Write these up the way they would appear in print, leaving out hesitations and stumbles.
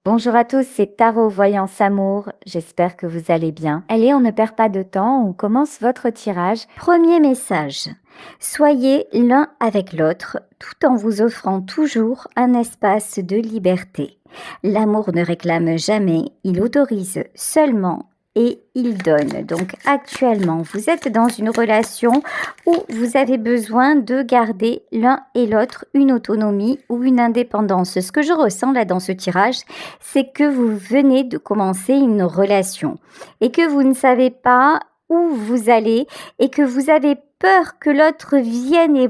Bonjour à tous, c'est Tarot Voyance Amour, j'espère que vous allez bien. Allez, on ne perd pas de temps, on commence votre tirage. Premier message. Soyez l'un avec l'autre tout en vous offrant toujours un espace de liberté. L'amour ne réclame jamais, il autorise seulement et il donne. Donc actuellement, vous êtes dans une relation où vous avez besoin de garder l'un et l'autre une autonomie ou une indépendance. Ce que je ressens là dans ce tirage, c'est que vous venez de commencer une relation et que vous ne savez pas où vous allez et que vous avez peur que l'autre vienne et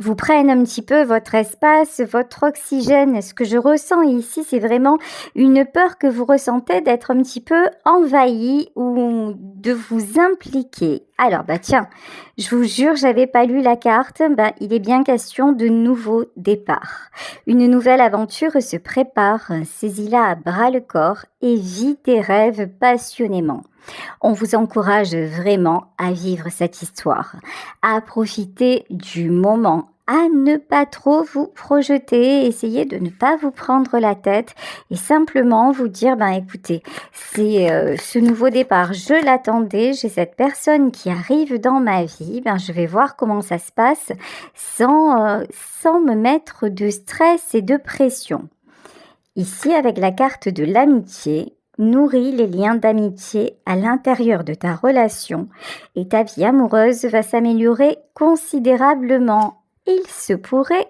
vous prenne un petit peu votre espace, votre oxygène. Ce que je ressens ici, c'est vraiment une peur que vous ressentez d'être un petit peu envahi ou de vous impliquer. Alors, tiens, je vous jure, j'avais pas lu la carte. Il est bien question de nouveau départ. Une nouvelle aventure se prépare. Saisis-la à bras le corps et vis tes rêves passionnément. On vous encourage vraiment à vivre cette histoire, à profiter du moment, à ne pas trop vous projeter, essayez de ne pas vous prendre la tête et simplement vous dire, écoutez, c'est ce nouveau départ, je l'attendais, j'ai cette personne qui arrive dans ma vie, je vais voir comment ça se passe sans me mettre de stress et de pression. Ici, avec la carte de l'amitié, nourris les liens d'amitié à l'intérieur de ta relation et ta vie amoureuse va s'améliorer considérablement. Il se pourrait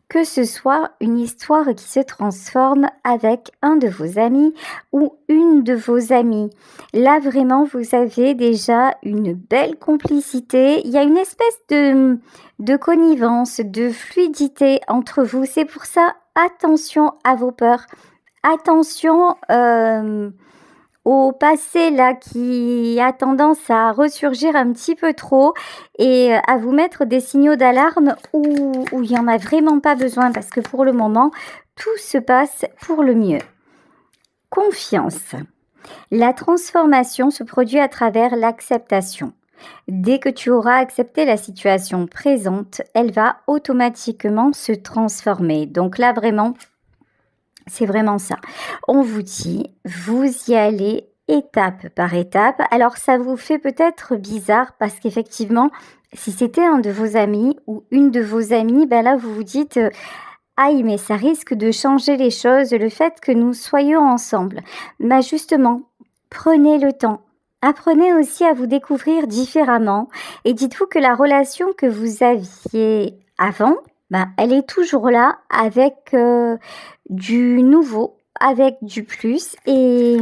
que ce soit une histoire qui se transforme avec un de vos amis ou une de vos amies. Là, vraiment, vous avez déjà une belle complicité. Il y a une espèce de connivence, de fluidité entre vous. C'est pour ça, attention à vos peurs. Attention au passé là qui a tendance à ressurgir un petit peu trop et à vous mettre des signaux d'alarme où il n'y en a vraiment pas besoin parce que pour le moment, tout se passe pour le mieux. Confiance. La transformation se produit à travers l'acceptation. Dès que tu auras accepté la situation présente, elle va automatiquement se transformer. Donc là, vraiment, c'est vraiment ça. On vous dit, vous y allez étape par étape. Alors ça vous fait peut-être bizarre parce qu'effectivement, si c'était un de vos amis ou une de vos amies, là vous vous dites, aïe mais ça risque de changer les choses, le fait que nous soyons ensemble. Justement, prenez le temps. Apprenez aussi à vous découvrir différemment et dites-vous que la relation que vous aviez avant, elle est toujours là avec du nouveau, avec du plus et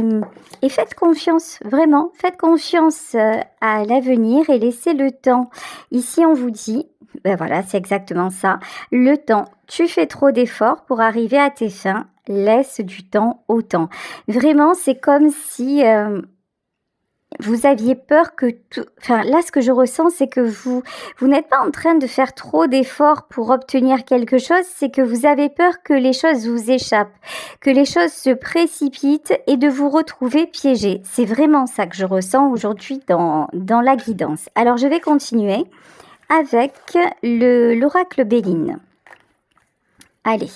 faites confiance, vraiment, faites confiance à l'avenir et laissez le temps. Ici, on vous dit, voilà, c'est exactement ça, le temps, tu fais trop d'efforts pour arriver à tes fins, laisse du temps au temps. Vraiment, c'est comme si vous aviez peur que tout... Enfin, là, ce que je ressens, c'est que vous n'êtes pas en train de faire trop d'efforts pour obtenir quelque chose, c'est que vous avez peur que les choses vous échappent, que les choses se précipitent et de vous retrouver piégé. C'est vraiment ça que je ressens aujourd'hui dans la guidance. Alors, je vais continuer avec l'oracle Béline. Allez,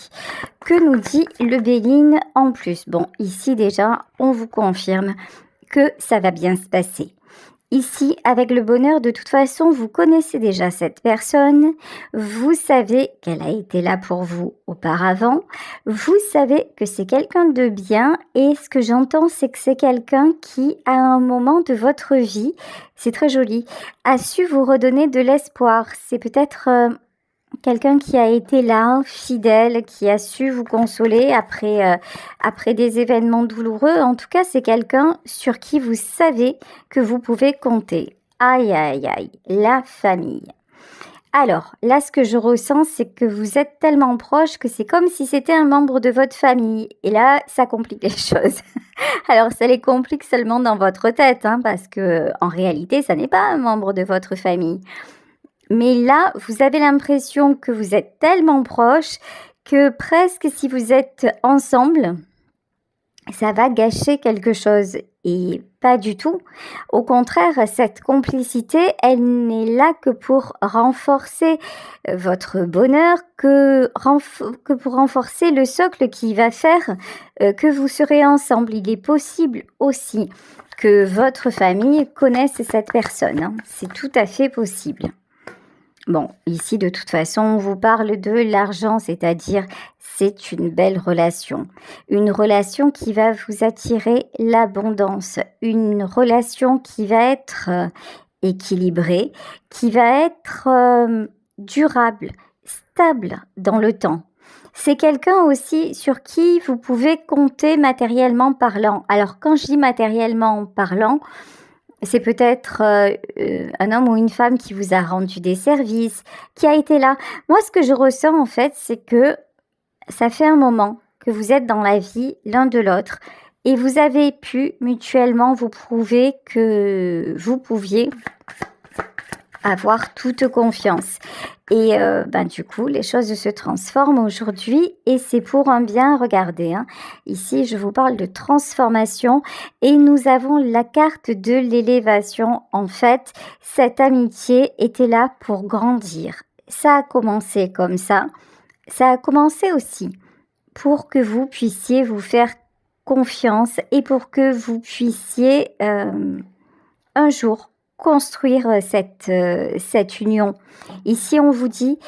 que nous dit le Béline en plus? Bon, ici déjà, on vous confirme que ça va bien se passer. Ici, avec le bonheur, de toute façon, vous connaissez déjà cette personne, vous savez qu'elle a été là pour vous auparavant, vous savez que c'est quelqu'un de bien et ce que j'entends, c'est que c'est quelqu'un qui, à un moment de votre vie, c'est très joli, a su vous redonner de l'espoir. C'est peut-être quelqu'un qui a été là, fidèle, qui a su vous consoler après des événements douloureux. En tout cas, c'est quelqu'un sur qui vous savez que vous pouvez compter. Aïe, aïe, aïe, la famille. Alors, là, ce que je ressens, c'est que vous êtes tellement proche que c'est comme si c'était un membre de votre famille. Et là, ça complique les choses. Alors, ça les complique seulement dans votre tête, parce que en réalité, ça n'est pas un membre de votre famille. Mais là, vous avez l'impression que vous êtes tellement proches que presque si vous êtes ensemble, ça va gâcher quelque chose. Et pas du tout. Au contraire, cette complicité, elle n'est là que pour renforcer votre bonheur, que pour renforcer le socle qui va faire que vous serez ensemble. Il est possible aussi que votre famille connaisse cette personne, hein. C'est tout à fait possible. Bon, ici, de toute façon, on vous parle de l'argent, c'est-à-dire c'est une belle relation. Une relation qui va vous attirer l'abondance. Une relation qui va être équilibrée, qui va être durable, stable dans le temps. C'est quelqu'un aussi sur qui vous pouvez compter matériellement parlant. Alors, quand je dis matériellement parlant, c'est peut-être un homme ou une femme qui vous a rendu des services, qui a été là. Moi, ce que je ressens, en fait, c'est que ça fait un moment que vous êtes dans la vie l'un de l'autre et vous avez pu mutuellement vous prouver que vous pouviez avoir toute confiance. Et du coup, les choses se transforment aujourd'hui et c'est pour un bien. Regardez, hein. Ici, je vous parle de transformation et nous avons la carte de l'élévation. En fait, cette amitié était là pour grandir. Ça a commencé comme ça. Ça a commencé aussi pour que vous puissiez vous faire confiance et pour que vous puissiez un jour construire cette union. Ici, on vous dit,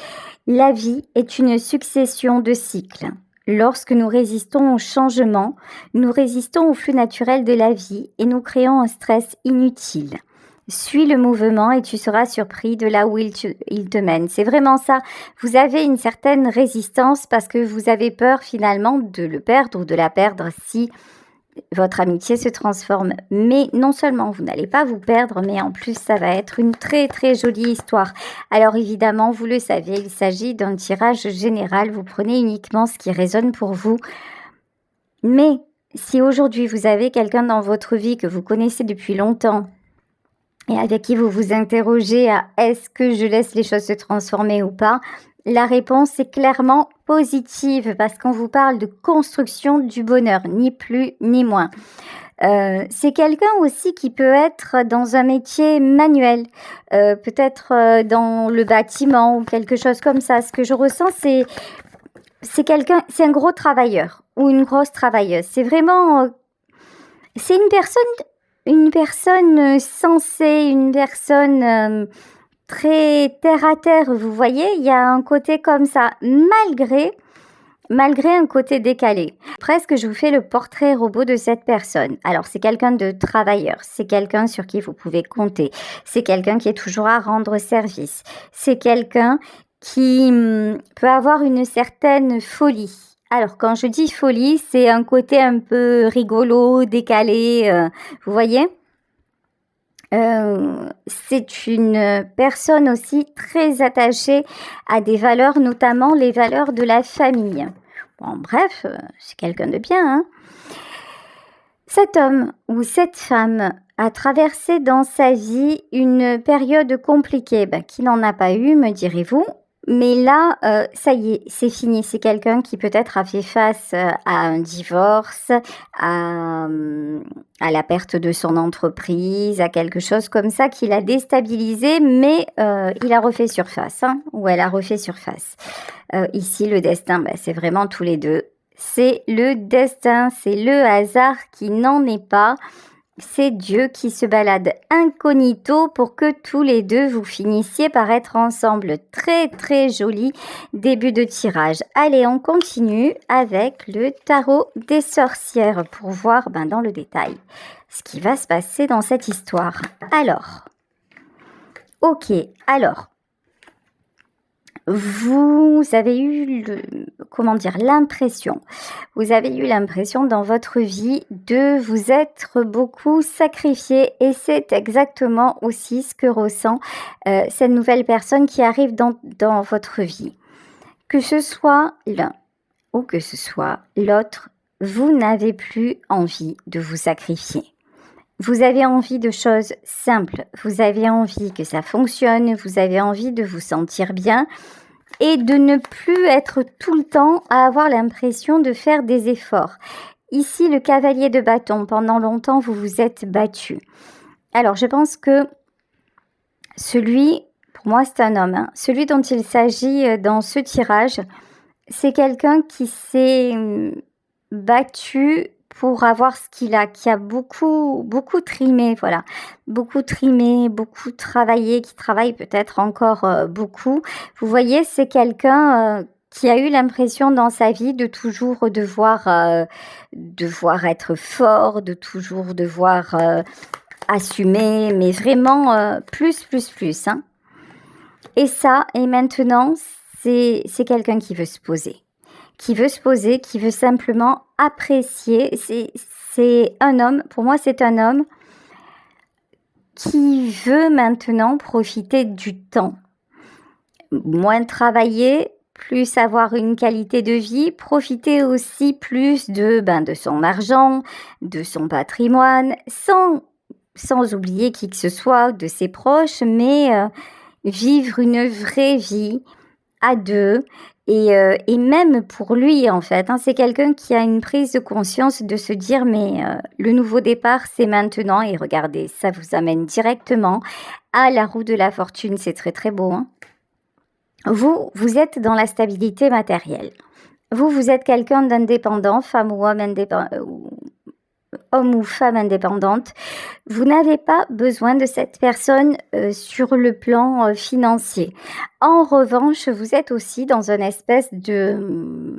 la vie est une succession de cycles. Lorsque nous résistons au changement, nous résistons au flux naturel de la vie et nous créons un stress inutile. Suis le mouvement et tu seras surpris de là où il te mène. C'est vraiment ça. Vous avez une certaine résistance parce que vous avez peur finalement de le perdre ou de la perdre si votre amitié se transforme. Mais non seulement vous n'allez pas vous perdre, mais en plus ça va être une très très jolie histoire. Alors évidemment, vous le savez, il s'agit d'un tirage général. Vous prenez uniquement ce qui résonne pour vous. Mais si aujourd'hui vous avez quelqu'un dans votre vie que vous connaissez depuis longtemps et avec qui vous vous interrogez à est-ce que je laisse les choses se transformer ou pas, la réponse est clairement positive parce qu'on vous parle de construction du bonheur, ni plus ni moins. C'est quelqu'un aussi qui peut être dans un métier manuel, peut-être dans le bâtiment ou quelque chose comme ça. Ce que je ressens, c'est quelqu'un, c'est un gros travailleur ou une grosse travailleuse. C'est vraiment, c'est une personne sensée, une personne très terre à terre, vous voyez, il y a un côté comme ça, malgré un côté décalé. Presque, je vous fais le portrait robot de cette personne. Alors, c'est quelqu'un de travailleur, c'est quelqu'un sur qui vous pouvez compter, c'est quelqu'un qui est toujours à rendre service, c'est quelqu'un qui peut avoir une certaine folie. Alors, quand je dis folie, c'est un côté un peu rigolo, décalé, vous voyez ? C'est une personne aussi très attachée à des valeurs, notamment les valeurs de la famille. Bon, bref, c'est quelqu'un de bien, hein. Cet homme ou cette femme a traversé dans sa vie une période compliquée, qui n'en a pas eu, me direz-vous. Mais là, ça y est, c'est fini. C'est quelqu'un qui peut-être a fait face à un divorce, à la perte de son entreprise, à quelque chose comme ça qui l'a déstabilisé, mais il a refait surface, hein, ou elle a refait surface. Ici, le destin, c'est vraiment tous les deux. C'est le destin, c'est le hasard qui n'en est pas. C'est Dieu qui se balade incognito pour que tous les deux vous finissiez par être ensemble. Très très joli début de tirage. Allez, on continue avec le tarot des sorcières pour voir dans le détail ce qui va se passer dans cette histoire. Alors, vous avez eu l'impression dans votre vie de vous être beaucoup sacrifié et c'est exactement aussi ce que ressent cette nouvelle personne qui arrive dans votre vie. Que ce soit l'un ou que ce soit l'autre, vous n'avez plus envie de vous sacrifier. Vous avez envie de choses simples, vous avez envie que ça fonctionne, vous avez envie de vous sentir bien et de ne plus être tout le temps à avoir l'impression de faire des efforts. Ici, le cavalier de bâton, pendant longtemps, vous vous êtes battu. Alors, je pense que pour moi, c'est un homme, hein. Celui dont il s'agit dans ce tirage, c'est quelqu'un qui s'est battu pour avoir ce qu'il a, qui a beaucoup, beaucoup trimé, voilà. Beaucoup trimé, beaucoup travaillé, qui travaille peut-être encore beaucoup. Vous voyez, c'est quelqu'un qui a eu l'impression dans sa vie de toujours devoir être fort, de toujours devoir assumer, mais vraiment plus, hein. Et maintenant, c'est quelqu'un qui veut se poser, qui veut simplement apprécier. C'est un homme, pour moi, c'est un homme qui veut maintenant profiter du temps. Moins travailler, plus avoir une qualité de vie, profiter aussi plus de son argent, de son patrimoine, sans oublier qui que ce soit de ses proches, mais vivre une vraie vie à deux. Et même pour lui, en fait, hein, c'est quelqu'un qui a une prise de conscience de se dire, mais le nouveau départ, c'est maintenant. Et regardez, ça vous amène directement à la roue de la fortune. C'est très, très beau, hein. Vous êtes dans la stabilité matérielle. Vous êtes quelqu'un d'indépendant, femme ou homme indépendant, homme ou femme indépendante. Vous n'avez pas besoin de cette personne sur le plan financier. En revanche, vous êtes aussi dans une espèce de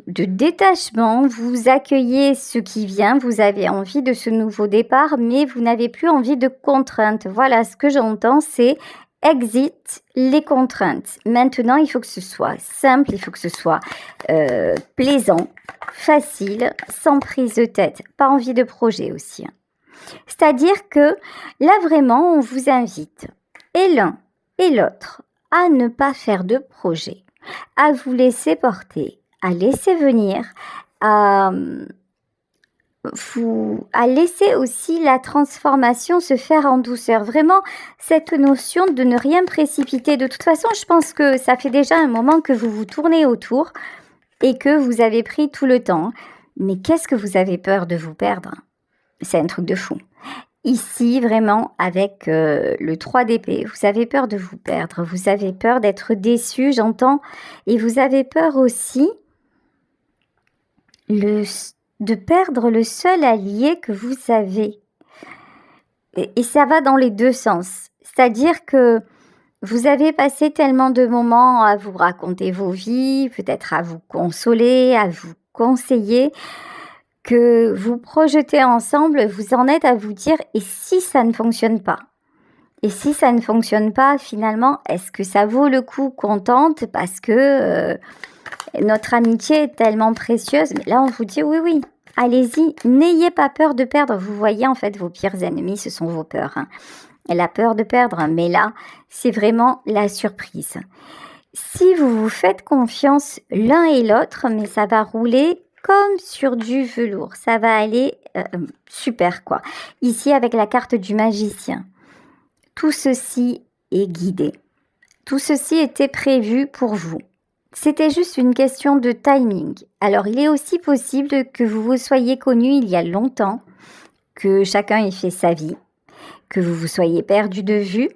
détachement. Vous accueillez ce qui vient, vous avez envie de ce nouveau départ, mais vous n'avez plus envie de contraintes. Voilà, ce que j'entends, c'est exit les contraintes. Maintenant, il faut que ce soit simple, il faut que ce soit plaisant, facile, sans prise de tête, pas envie de projet aussi, hein. C'est-à-dire que là, vraiment, on vous invite, et l'un et l'autre, à ne pas faire de projet, à vous laisser porter, à laisser venir, à laisser aussi la transformation se faire en douceur. Vraiment, cette notion de ne rien précipiter. De toute façon, je pense que ça fait déjà un moment que vous vous tournez autour et que vous avez pris tout le temps. Mais qu'est-ce que vous avez peur de vous perdre? C'est un truc de fou. Ici, vraiment, avec le 3 d'épée, vous avez peur de vous perdre. Vous avez peur d'être déçu, j'entends. Et vous avez peur aussi de perdre le seul allié que vous avez. Et ça va dans les deux sens. C'est-à-dire que vous avez passé tellement de moments à vous raconter vos vies, peut-être à vous consoler, à vous conseiller, que vous projetez ensemble, vous en êtes à vous dire, et si ça ne fonctionne pas? Et si ça ne fonctionne pas, finalement, est-ce que ça vaut le coup qu'on tente parce que notre amitié est tellement précieuse? Mais là, on vous dit oui, allez-y, n'ayez pas peur de perdre. Vous voyez, en fait, vos pires ennemis, ce sont vos peurs, hein. La peur de perdre, mais là, c'est vraiment la surprise. Si vous vous faites confiance l'un et l'autre, mais ça va rouler comme sur du velours. Ça va aller super, quoi. Ici, avec la carte du magicien, tout ceci est guidé. Tout ceci était prévu pour vous. C'était juste une question de timing. Alors, il est aussi possible que vous vous soyez connus il y a longtemps, que chacun ait fait sa vie, que vous vous soyez perdu de vue,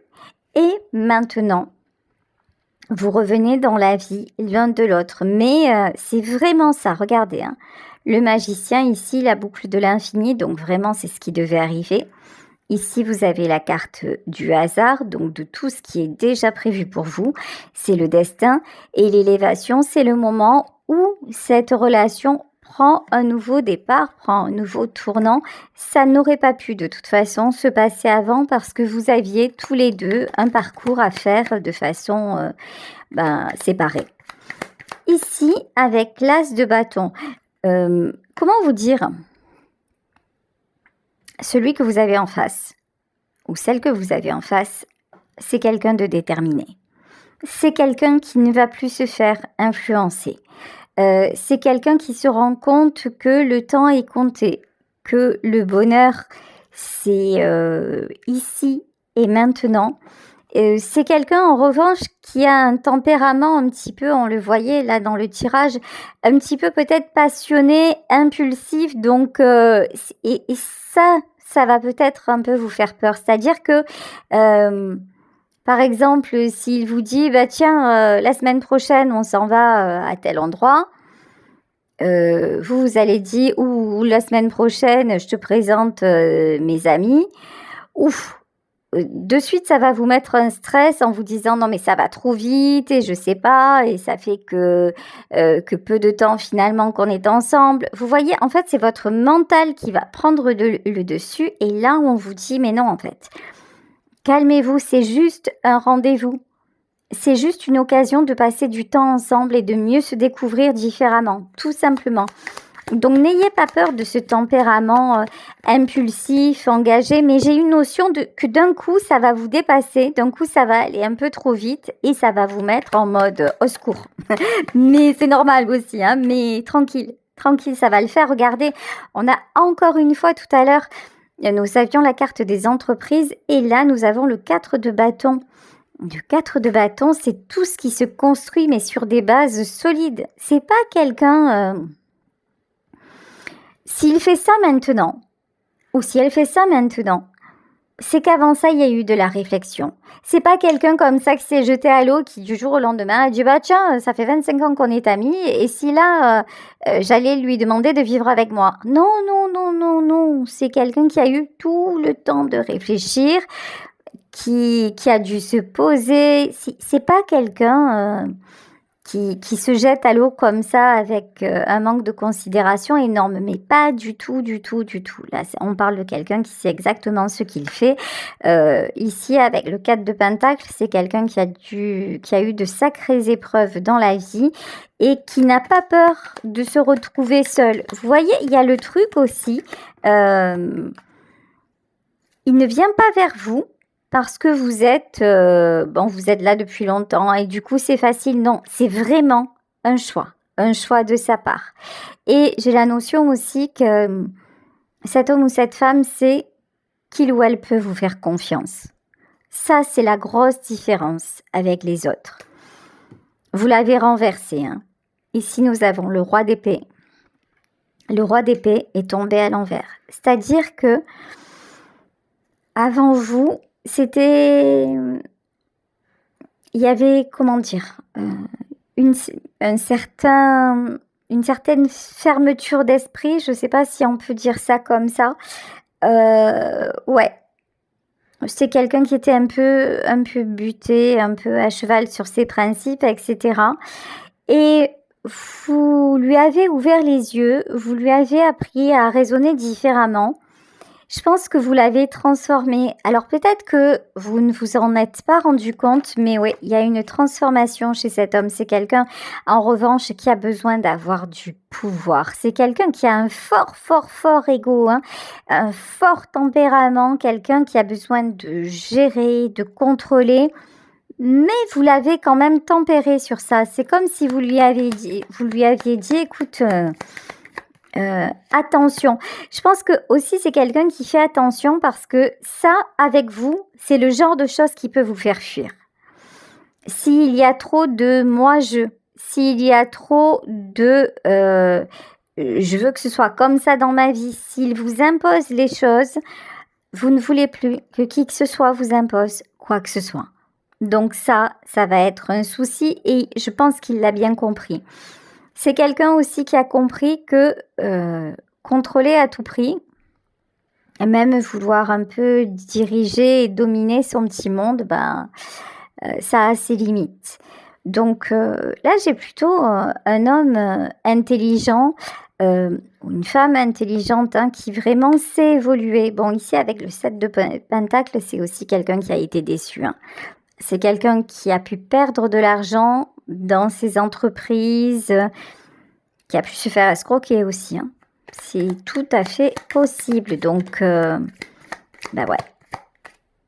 et maintenant, vous revenez dans la vie l'un de l'autre. Mais c'est vraiment ça, regardez, hein. Le magicien, ici, la boucle de l'infini, donc vraiment, c'est ce qui devait arriver. Ici, vous avez la carte du hasard, donc de tout ce qui est déjà prévu pour vous. C'est le destin. Et l'élévation, c'est le moment où cette relation prend un nouveau départ, prend un nouveau tournant. Ça n'aurait pas pu de toute façon se passer avant parce que vous aviez tous les deux un parcours à faire de façon séparée. Ici, avec l'as de bâton, comment vous dire? Celui que vous avez en face, ou celle que vous avez en face, c'est quelqu'un de déterminé. C'est quelqu'un qui ne va plus se faire influencer. C'est quelqu'un qui se rend compte que le temps est compté, que le bonheur, c'est ici et maintenant, C'est quelqu'un en revanche qui a un tempérament un petit peu, on le voyait là dans le tirage, un petit peu peut-être passionné, impulsif, donc et ça va peut-être un peu vous faire peur. C'est-à-dire que par exemple, s'il vous dit bah tiens, la semaine prochaine on s'en va à tel endroit, vous allez dire ou la semaine prochaine je te présente mes amis, ouf, de suite, ça va vous mettre un stress en vous disant non mais ça va trop vite et je sais pas et ça fait que peu de temps finalement qu'on est ensemble. Vous voyez, en fait, c'est votre mental qui va prendre le dessus et là où on vous dit mais non en fait, calmez-vous, c'est juste un rendez-vous. C'est juste une occasion de passer du temps ensemble et de mieux se découvrir différemment, tout simplement. Donc n'ayez pas peur de ce tempérament impulsif, engagé, mais j'ai une notion que d'un coup ça va vous dépasser, d'un coup ça va aller un peu trop vite et ça va vous mettre en mode au secours. Mais c'est normal aussi, hein, mais tranquille, tranquille, ça va le faire. Regardez, on a encore une fois tout à l'heure, nous avions la carte des entreprises et là nous avons le 4 de bâton. Le 4 de bâton, c'est tout ce qui se construit mais sur des bases solides. C'est pas quelqu'un... S'il fait ça maintenant, ou si elle fait ça maintenant, c'est qu'avant ça, il y a eu de la réflexion. C'est pas quelqu'un comme ça qui s'est jeté à l'eau, qui du jour au lendemain a dit bah tiens, ça fait 25 ans qu'on est amis, et si là, j'allais lui demander de vivre avec moi. Non, non, non, non, non. C'est quelqu'un qui a eu tout le temps de réfléchir, qui a dû se poser. C'est pas quelqu'un... qui se jette à l'eau comme ça avec un manque de considération énorme, mais pas du tout, du tout, du tout. Là, on parle de quelqu'un qui sait exactement ce qu'il fait. Ici, avec le 4 de Pentacle, c'est quelqu'un qui a eu de sacrées épreuves dans la vie et qui n'a pas peur de se retrouver seul. Vous voyez, il y a le truc aussi, il ne vient pas vers vous parce que vous êtes là depuis longtemps et du coup c'est facile. Non, c'est vraiment un choix de sa part. Et j'ai la notion aussi que cet homme ou cette femme sait qu'il ou elle peut vous faire confiance. Ça, c'est la grosse différence avec les autres. Vous l'avez renversé, hein. Ici, nous avons le roi d'épée. Le roi d'épée est tombé à l'envers. C'est-à-dire que avant vous, il y avait, comment dire, une certaine fermeture d'esprit, je ne sais pas si on peut dire ça comme ça. Ouais, c'est quelqu'un qui était un peu buté, un peu à cheval sur ses principes, etc. Et vous lui avez ouvert les yeux, vous lui avez appris à raisonner différemment. Je pense que vous l'avez transformé. Alors peut-être que vous ne vous en êtes pas rendu compte, mais oui, il y a une transformation chez cet homme. C'est quelqu'un, en revanche, qui a besoin d'avoir du pouvoir. C'est quelqu'un qui a un fort, fort, fort ego, hein, un fort tempérament, quelqu'un qui a besoin de gérer, de contrôler. Mais vous l'avez quand même tempéré sur ça. C'est comme si vous lui aviez dit, écoute... attention. Je pense que aussi c'est quelqu'un qui fait attention parce que ça, avec vous, c'est le genre de choses qui peut vous faire fuir. S'il y a trop de moi-je, s'il y a trop de je veux que ce soit comme ça dans ma vie, s'il vous impose les choses, vous ne voulez plus que qui que ce soit vous impose quoi que ce soit. Donc ça va être un souci et je pense qu'il l'a bien compris. C'est quelqu'un aussi qui a compris que contrôler à tout prix, et même vouloir un peu diriger et dominer son petit monde, ça a ses limites. Donc là, j'ai plutôt un homme intelligent, une femme intelligente qui vraiment sait évoluer. Bon, ici, avec le 7 de Pentacle, c'est aussi quelqu'un qui a été déçu. Hein. C'est quelqu'un qui a pu perdre de l'argent dans ses entreprises, qui a pu se faire escroquer aussi. Hein. C'est tout à fait possible. Donc, ouais.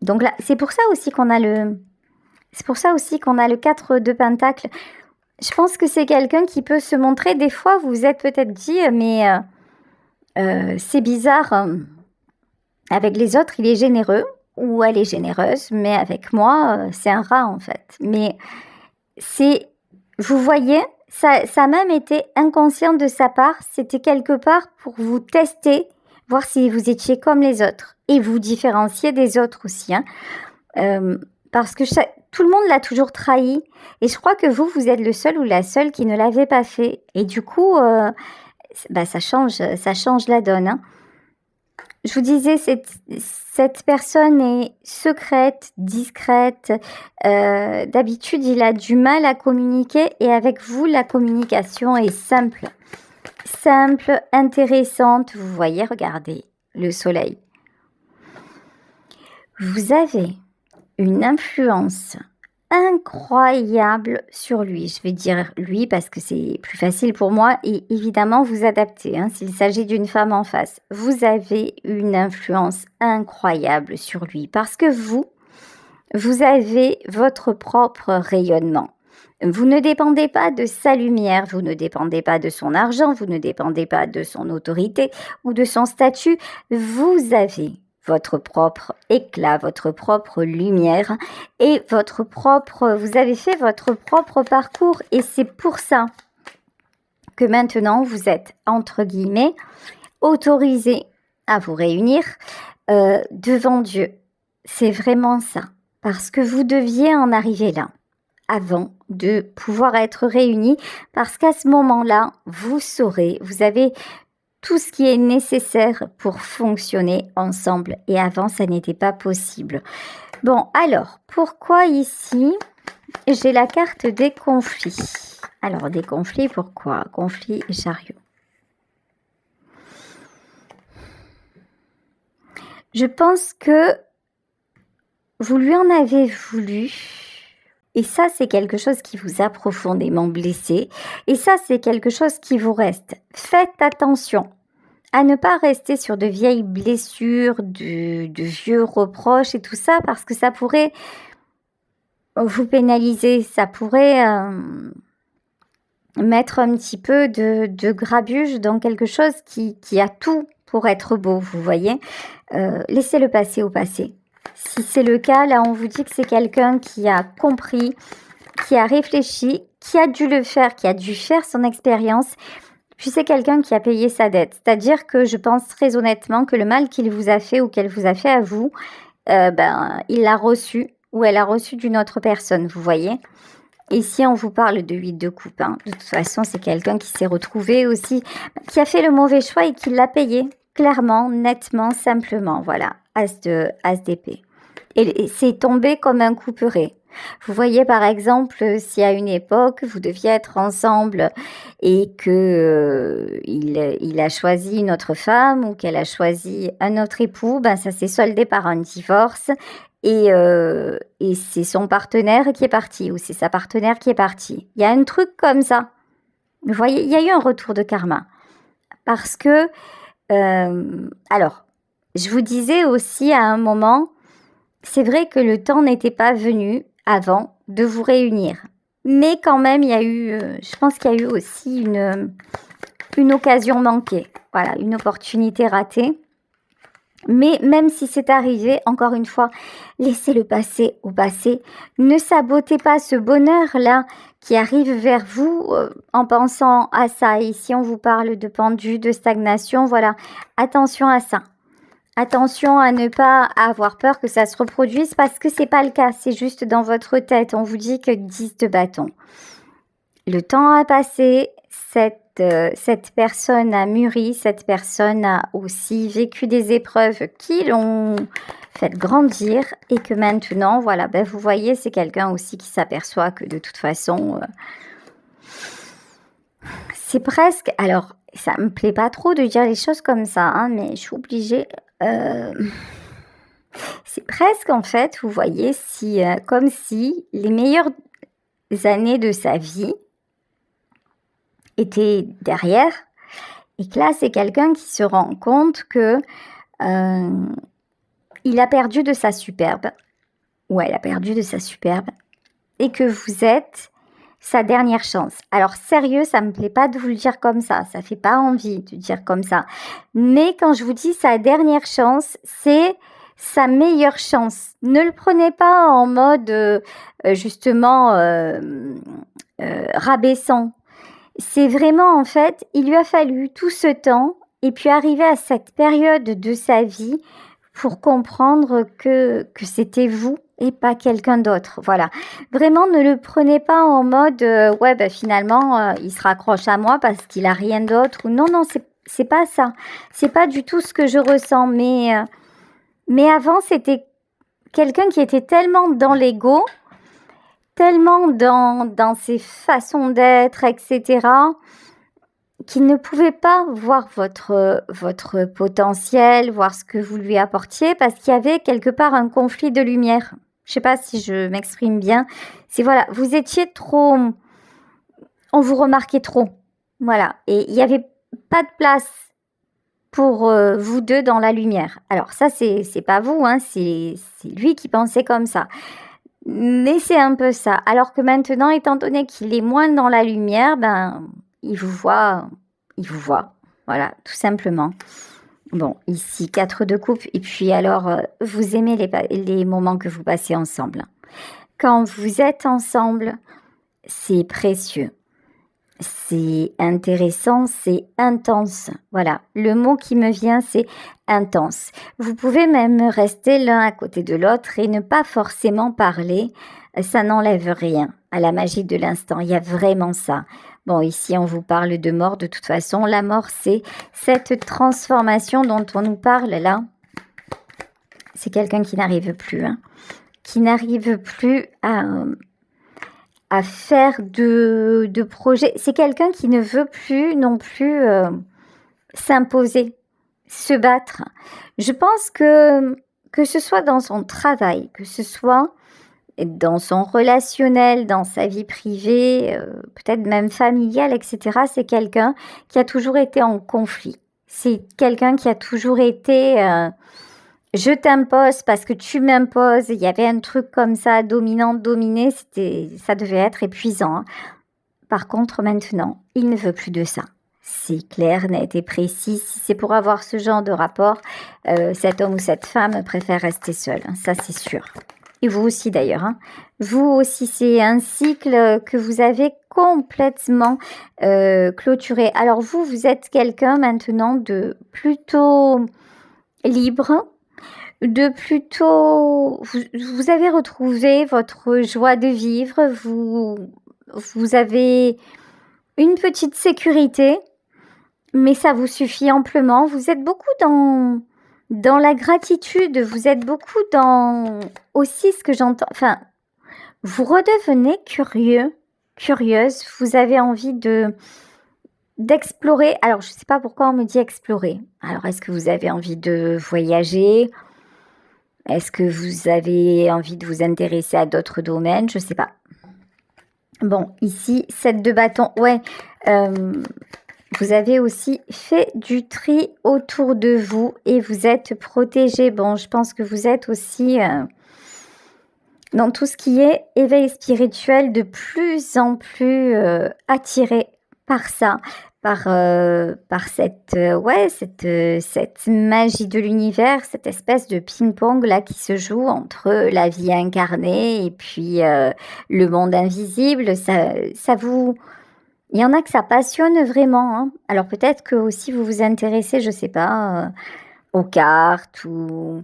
Donc là, c'est pour ça aussi qu'on a le 4 de Pentacle. Je pense que c'est quelqu'un qui peut se montrer. Des fois, vous vous êtes peut-être dit, mais c'est bizarre. Avec les autres, il est généreux. ou elle est généreuse, mais avec moi, c'est un rat en fait. Mais vous voyez, ça a même été inconscient de sa part, c'était quelque part pour vous tester, voir si vous étiez comme les autres, et vous différencier des autres aussi, hein. Parce que tout le monde l'a toujours trahi, et je crois que vous êtes le seul ou la seule qui ne l'avait pas fait, et du coup, ça change la donne, hein. Je vous disais, cette personne est secrète, discrète. D'habitude, il a du mal à communiquer et avec vous, la communication est simple. Simple, intéressante. Vous voyez, regardez, le soleil. Vous avez une influence incroyable sur lui. Je vais dire lui parce que c'est plus facile pour moi et évidemment vous adaptez, hein, s'il s'agit d'une femme en face. Vous avez une influence incroyable sur lui parce que vous avez votre propre rayonnement. Vous ne dépendez pas de sa lumière, vous ne dépendez pas de son argent, vous ne dépendez pas de son autorité ou de son statut. Vous avez votre propre éclat, votre propre lumière et vous avez fait votre propre parcours et c'est pour ça que maintenant vous êtes, entre guillemets, autorisé à vous réunir devant Dieu. C'est vraiment ça, parce que vous deviez en arriver là avant de pouvoir être réunis, parce qu'à ce moment-là, vous saurez, vous avez tout ce qui est nécessaire pour fonctionner ensemble. Et avant, ça n'était pas possible. Bon, alors, pourquoi ici, j'ai la carte des conflits? Alors, des conflits, pourquoi? Conflits et chariot. Je pense que vous lui en avez voulu. Et ça, c'est quelque chose qui vous a profondément blessé. Et ça, c'est quelque chose qui vous reste. Faites attention à ne pas rester sur de vieilles blessures, de vieux reproches et tout ça, parce que ça pourrait vous pénaliser. Ça pourrait mettre un petit peu de grabuge dans quelque chose qui a tout pour être beau, vous voyez. Laissez le passé au passé. Si c'est le cas, là, on vous dit que c'est quelqu'un qui a compris, qui a réfléchi, qui a dû le faire, qui a dû faire son expérience. Puis c'est quelqu'un qui a payé sa dette. C'est-à-dire que je pense très honnêtement que le mal qu'il vous a fait ou qu'elle vous a fait à vous, il l'a reçu ou elle a reçu d'une autre personne, vous voyez. Ici, on vous parle de 8 de coupe, hein. De toute façon, c'est quelqu'un qui s'est retrouvé aussi, qui a fait le mauvais choix et qui l'a payé. Clairement, nettement, simplement, voilà, as d'épée. Et c'est tombé comme un couperet. Vous voyez par exemple, si à une époque vous deviez être ensemble et que il a choisi une autre femme ou qu'elle a choisi un autre époux, ça s'est soldé par un divorce et c'est son partenaire qui est parti ou c'est sa partenaire qui est partie. Il y a un truc comme ça. Vous voyez, il y a eu un retour de karma parce que alors, je vous disais aussi à un moment, c'est vrai que le temps n'était pas venu avant de vous réunir. Mais quand même, il y a eu, je pense qu'il y a eu aussi une occasion manquée. Voilà, une opportunité ratée. Mais même si c'est arrivé, encore une fois, laissez le passé au passé. Ne sabotez pas ce bonheur-là qui arrive vers vous en pensant à ça. Ici, on vous parle de pendu, de stagnation. Voilà, attention à ça. Attention à ne pas avoir peur que ça se reproduise parce que c'est pas le cas. C'est juste dans votre tête. On vous dit que 10 de bâton. Le temps a passé. Cette personne a mûri, cette personne a aussi vécu des épreuves qui l'ont fait grandir et que maintenant, voilà, vous voyez, c'est quelqu'un aussi qui s'aperçoit que de toute façon, c'est presque, alors ça me plaît pas trop de dire les choses comme ça, hein, mais je suis obligée, c'est presque en fait, vous voyez, comme si les meilleures années de sa vie était derrière et que là c'est quelqu'un qui se rend compte que il a perdu de sa superbe ou elle a perdu de sa superbe et que vous êtes sa dernière chance. Alors sérieux, ça me plaît pas de vous le dire comme ça fait pas envie de dire comme ça, mais quand je vous dis sa dernière chance, c'est sa meilleure chance. Ne le prenez pas en mode justement rabaissant. C'est vraiment en fait, il lui a fallu tout ce temps et puis arriver à cette période de sa vie pour comprendre que c'était vous et pas quelqu'un d'autre. Voilà. Vraiment, ne le prenez pas en mode ouais, ben finalement, il se raccroche à moi parce qu'il a rien d'autre. Ou non, non, c'est pas ça. C'est pas du tout ce que je ressens. Mais avant, c'était quelqu'un qui était tellement dans l'ego, tellement dans ses façons d'être, etc., qu'il ne pouvait pas voir votre potentiel, voir ce que vous lui apportiez, parce qu'il y avait quelque part un conflit de lumière. Je sais pas si je m'exprime bien. C'est voilà, vous étiez trop, on vous remarquait trop. Voilà, et il n'y avait pas de place pour vous deux dans la lumière. Alors ça, c'est pas vous, hein, c'est lui qui pensait comme ça. Mais c'est un peu ça. Alors que maintenant, étant donné qu'il est moins dans la lumière, ben, il vous voit. Voilà, tout simplement. Bon, ici, 4 de coupe. Et puis alors, vous aimez les moments que vous passez ensemble. Quand vous êtes ensemble, c'est précieux. C'est intéressant, c'est intense. Voilà, le mot qui me vient, c'est intense. Vous pouvez même rester l'un à côté de l'autre et ne pas forcément parler. Ça n'enlève rien à la magie de l'instant. Il y a vraiment ça. Bon, ici, on vous parle de mort. De toute façon, la mort, c'est cette transformation dont on nous parle là. C'est quelqu'un qui n'arrive plus, hein, qui n'arrive plus à faire de projets. C'est quelqu'un qui ne veut plus non plus s'imposer, se battre. Je pense que ce soit dans son travail, que ce soit dans son relationnel, dans sa vie privée, peut-être même familiale, etc., c'est quelqu'un qui a toujours été en conflit. C'est quelqu'un qui a toujours été je t'impose parce que tu m'imposes. Il y avait un truc comme ça, dominant, dominé, ça devait être épuisant, hein. Par contre, maintenant, il ne veut plus de ça. C'est clair, net et précis. Si c'est pour avoir ce genre de rapport, cet homme ou cette femme préfère rester seul. Hein, ça, c'est sûr. Et vous aussi, d'ailleurs. Hein. Vous aussi, c'est un cycle que vous avez complètement clôturé. Alors, vous êtes quelqu'un maintenant de plutôt libre, de plutôt... Vous avez retrouvé votre joie de vivre, vous avez une petite sécurité, mais ça vous suffit amplement. Vous êtes beaucoup dans la gratitude, vous êtes beaucoup dans aussi ce que j'entends... Enfin, vous redevenez curieuse, vous avez envie d'explorer. Alors, je ne sais pas pourquoi on me dit explorer. Alors, est-ce que vous avez envie de voyager ? Est-ce que vous avez envie de vous intéresser à d'autres domaines ? Je ne sais pas. Bon, ici, 7 de bâton. Ouais, vous avez aussi fait du tri autour de vous et vous êtes protégé. Bon, je pense que vous êtes aussi dans tout ce qui est éveil spirituel de plus en plus attiré par ça, par cette magie de l'univers, cette espèce de ping-pong là qui se joue entre la vie incarnée et puis le monde invisible. Ça vous... Il y en a que ça passionne vraiment. Hein. Alors peut-être que aussi vous vous intéressez, je sais pas, aux cartes ou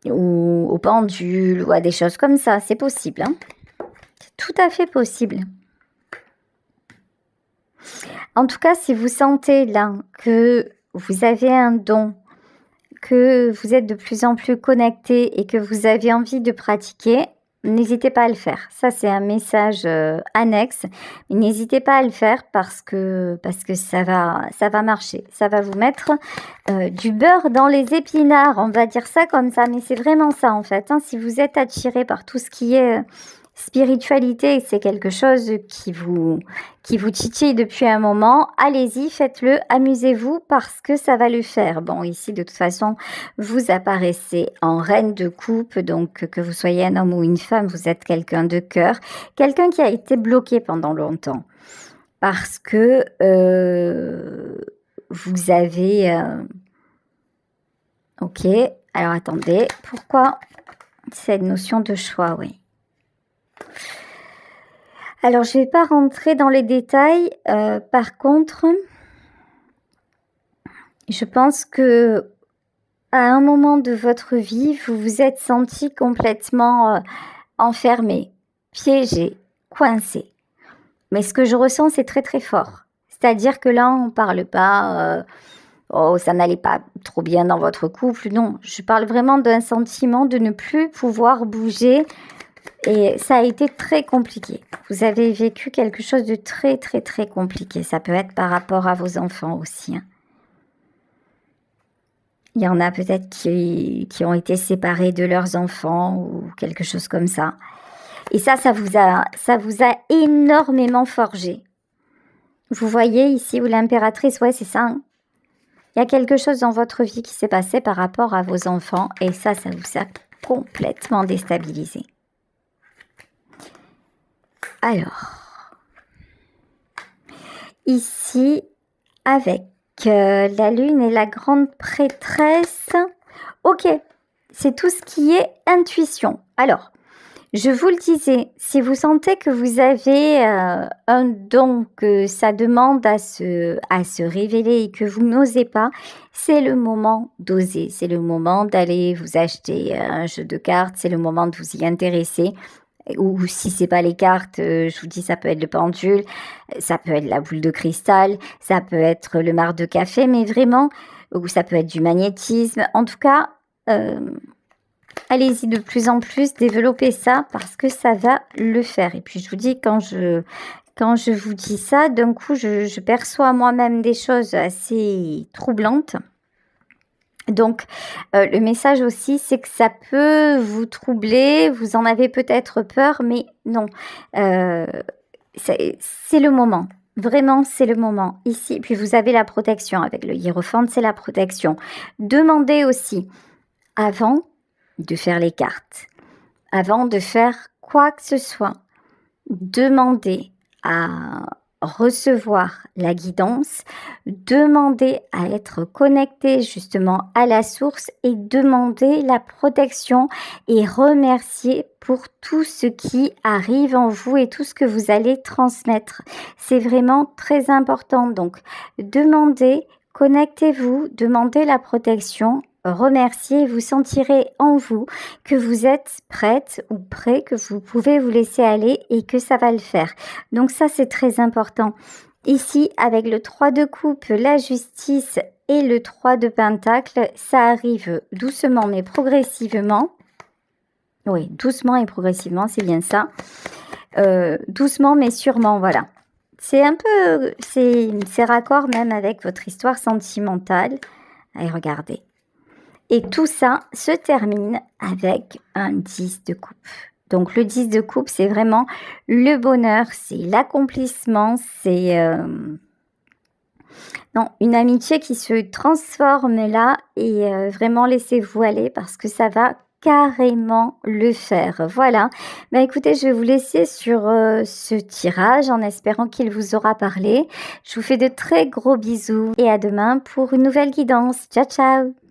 aux pendules ou à des choses comme ça. C'est possible. Hein. C'est tout à fait possible. En tout cas, si vous sentez là que vous avez un don, que vous êtes de plus en plus connecté et que vous avez envie de pratiquer, n'hésitez pas à le faire. Ça, c'est un message annexe. N'hésitez pas à le faire parce que ça va marcher. Ça va vous mettre du beurre dans les épinards. On va dire ça comme ça, mais c'est vraiment ça en fait. Hein. Si vous êtes attiré par tout ce qui est spiritualité, c'est quelque chose qui vous titille depuis un moment, allez-y, faites-le, amusez-vous parce que ça va le faire. Bon, ici, de toute façon, vous apparaissez en reine de coupe, donc que vous soyez un homme ou une femme, vous êtes quelqu'un de cœur, quelqu'un qui a été bloqué pendant longtemps parce que vous avez... Ok, Alors attendez, pourquoi cette notion de choix, oui. Alors je ne vais pas rentrer dans les détails, par contre, je pense que à un moment de votre vie, vous vous êtes senti complètement enfermé, piégé, coincé. Mais ce que je ressens, c'est très très fort. C'est-à-dire que là, on ne parle pas oh, ça n'allait pas trop bien dans votre couple. Non, je parle vraiment d'un sentiment de ne plus pouvoir bouger. Et ça a été très compliqué. Vous avez vécu quelque chose de très très très compliqué. Ça peut être par rapport à vos enfants aussi, hein. Il y en a peut-être qui ont été séparés de leurs enfants ou quelque chose comme ça. Et ça vous a énormément forgé. Vous voyez ici où l'impératrice, ouais, c'est ça, hein. Il y a quelque chose dans votre vie qui s'est passé par rapport à vos enfants et ça vous a complètement déstabilisé. Alors, ici, avec la lune et la grande prêtresse, ok, c'est tout ce qui est intuition. Alors, je vous le disais, si vous sentez que vous avez un don, que ça demande à se révéler et que vous n'osez pas, c'est le moment d'oser. C'est le moment d'aller vous acheter un jeu de cartes, c'est le moment de vous y intéresser. Ou si c'est pas les cartes, je vous dis, ça peut être le pendule, ça peut être la boule de cristal, ça peut être le marc de café, mais vraiment, ou ça peut être du magnétisme. En tout cas, allez-y de plus en plus, développez ça parce que ça va le faire. Et puis je vous dis, quand je vous dis ça, d'un coup, je perçois moi-même des choses assez troublantes. Donc, le message aussi, c'est que ça peut vous troubler, vous en avez peut-être peur, mais non, c'est le moment. Vraiment, c'est le moment. Ici, puis vous avez la protection avec le hiérophante, c'est la protection. Demandez aussi, avant de faire les cartes, avant de faire quoi que ce soit, demandez à recevoir la guidance, demandez à être connecté justement à la source et demandez la protection et remercier pour tout ce qui arrive en vous et tout ce que vous allez transmettre. C'est vraiment très important. Donc, demandez, connectez-vous, demandez la protection, remerciez, vous sentirez en vous que vous êtes prête ou prêt, que vous pouvez vous laisser aller et que ça va le faire. Donc ça, c'est très important. Ici, avec le 3 de coupe, la justice et le 3 de pentacle, ça arrive doucement mais progressivement. Oui, doucement et progressivement, c'est bien ça. Doucement mais sûrement, voilà. C'est un peu, c'est raccord même avec votre histoire sentimentale. Allez, regardez. Et tout ça se termine avec un 10 de coupe. Donc le 10 de coupe, c'est vraiment le bonheur, c'est l'accomplissement, c'est une amitié qui se transforme là et vraiment laissez-vous aller parce que ça va carrément le faire. Voilà. Écoutez, je vais vous laisser sur ce tirage en espérant qu'il vous aura parlé. Je vous fais de très gros bisous et à demain pour une nouvelle guidance. Ciao, ciao!